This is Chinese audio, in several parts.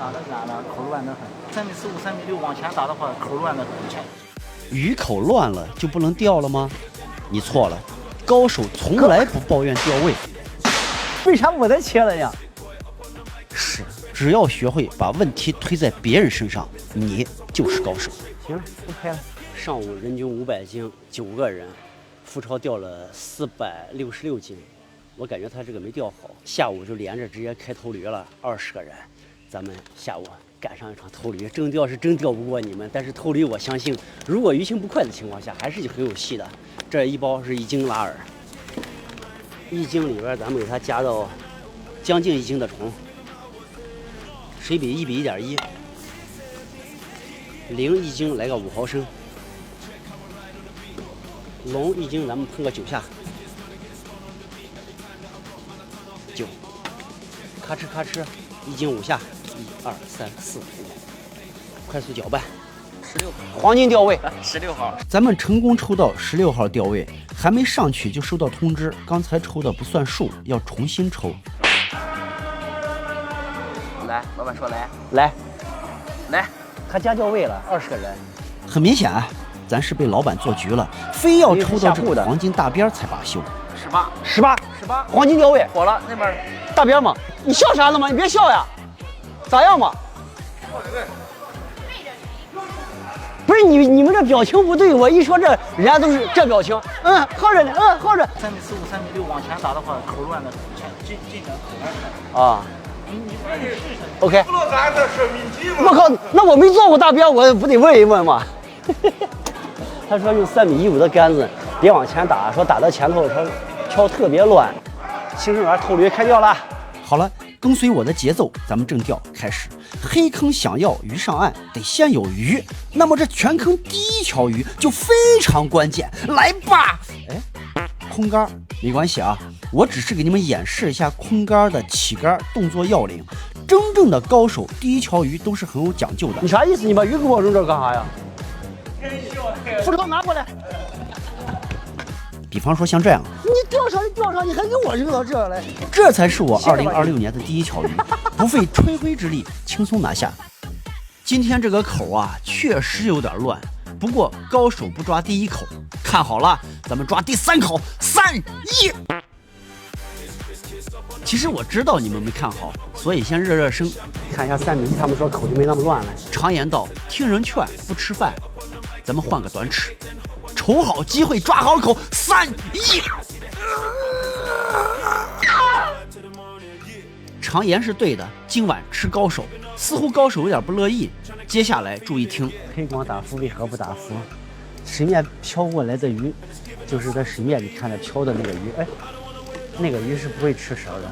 打的软了，口乱得很。3.45米、3.6米往前打的话，口乱得很。鱼口乱了就不能钓了吗？你错了，高手从来不抱怨钓位。为啥我在切了呀？是，只要学会把问题推在别人身上，你就是高手。行，不拍了。上午人均500斤，9个人，付超钓了466斤。我感觉他这个没钓好。下午就连着直接开头驴了，20个人。咱们下午赶上一场头驴，真钓是真钓不过你们，但是头驴我相信，如果鱼情不快的情况下，还是很有戏的。这一包是1斤拉饵，1斤里边咱们给它加到将近1斤的虫，水比1比1.1，磷1斤来个5毫升，龙1斤咱们喷个9下，9，咔哧咔哧，1斤5下，1、2、3、4、5，快速搅拌。16号，黄金钓位16号，咱们成功抽到16号钓位，还没上去就收到通知，刚才抽的不算数，要重新抽。来，老板说来，来，他加钓位了，20个人。很明显啊，咱是被老板做局了，非要抽到这个黄金大边才罢休。18，黄金钓位火了那边大边嘛，你笑啥呢嘛？你别笑呀，咋样嘛？不是你们这表情不对，我一说这人家都是这表情，好着呢，好着。3.45、3.6往前打的话，口乱得很，进点口乱啊。你试试。OK。不能咱这生命体吗？我靠，那我没做过大边，我不得问一问吗？他说用3.15米的杆子，别往前打，说打到前头，说漂特别乱。新生园头驴开钓了。好了，跟随我的节奏，咱们正钓开始。黑坑想要鱼上岸，得先有鱼。那么这全坑第一条鱼就非常关键，来吧！哎，空杆没关系啊，我只是给你们演示一下空杆的起杆动作要领。真正的高手，第一条鱼都是很有讲究的。你啥意思？你把鱼给我扔这干啥呀？扶手拿过来。比方说像这样，你钓上，你还给我扔到这儿来，这才是我2026年的第一条鱼，不费吹灰之力轻松拿下。今天这个口啊，确实有点乱，不过高手不抓第一口，看好了，咱们抓第3口，3、1。其实我知道你们没看好，所以先热身，看一下3.1，他们说口就没那么乱了。常言道，听人劝不吃饭，咱们换个短尺。瞅好机会，抓好口，3、1。常言是对的，今晚吃高手。似乎高手有点不乐意。接下来注意听，黑光打浮为何不打浮？水面飘过来的鱼，就是在水面里看着飘的那个鱼，哎，那个鱼是不会吃蛇的。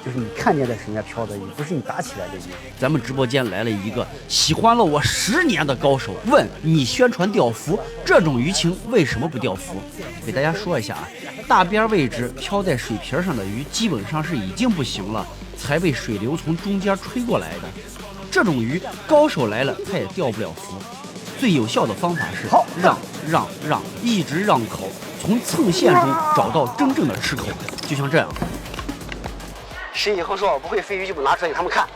就是你看见在水面飘的鱼，不是你打起来的鱼。咱们直播间来了一个喜欢了我10年的高手，问你宣传钓浮，这种鱼情为什么不钓浮？给大家说一下啊，大边位置飘在水皮上的鱼基本上是已经不行了，才被水流从中间吹过来的。这种鱼高手来了他也钓不了浮，最有效的方法是让，一直让口，从蹭线中找到真正的吃口，就像这样。谁以后说我不会飞鱼，就不拿出来给他们看。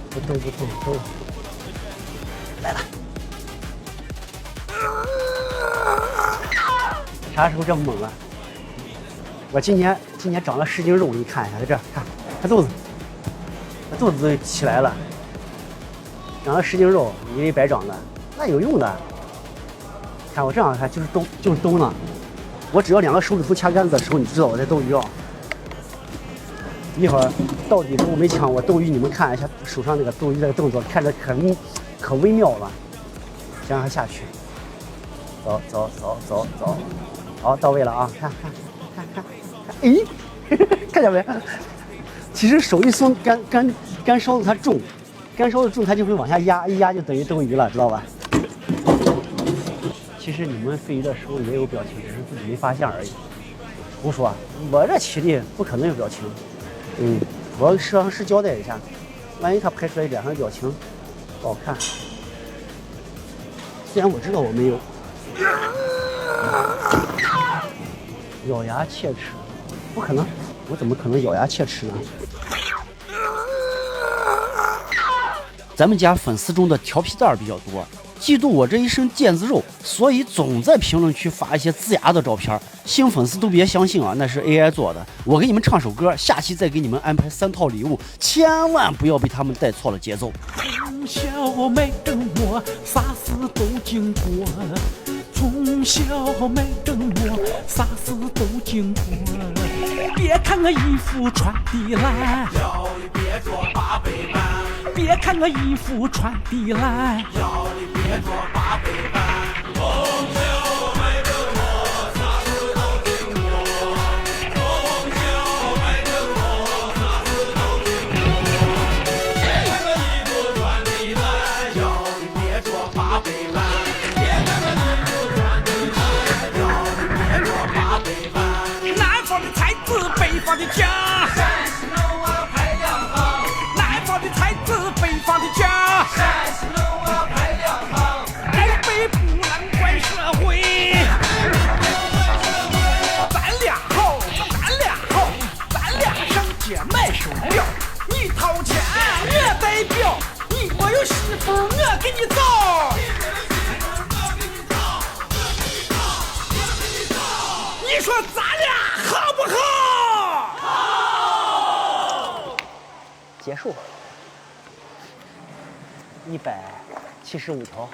不动，来了。啥时候这么猛了？我今年长了10斤肉，你看一下，在这看，看肚子都起来了，长了10斤肉，以为白长的，那有用的。看我这样看，就是兜呢。我只要2个手指头掐杆子的时候，你知道我在兜鱼啊。一会儿到底我没抢，我斗鱼，你们看一下手上那个斗鱼的动作，看着可微妙了。先让它下去，走，好，到位了啊！看，咦，看见没？其实手一松，杆梢子它重，杆梢子重，它就会往下压，一压就等于斗鱼了，知道吧？其实你们飞鱼的时候也有表情，只是自己没发现而已。胡说，我这起力不可能有表情。我摄像师交代一下，万一他拍出来脸上的表情不好看。虽然我知道我没有咬牙切齿，不可能，我怎么可能咬牙切齿呢？咱们家粉丝中的调皮蛋比较多，嫉妒我这一身腱子肉，所以总在评论区发一些龇牙的照片。新粉丝都别相信啊，那是 AI 做的。我给你们唱首歌，下期再给你们安排3套礼物，千万不要被他们带错了节奏。从小没着我，啥事都经过。从小没着我，啥事都经过。别看我衣服穿的烂，要你别做八倍半。别看我衣服穿的烂，要你别做八倍半。从小没着我，啥事都经过。从小没着我，啥事都经过。别看我衣服穿的烂，要你别做八倍半。别看我衣服穿的烂，要你别做八倍半。南方的才子，北方的家。我给你造，你说咱俩好不好？结束。175条。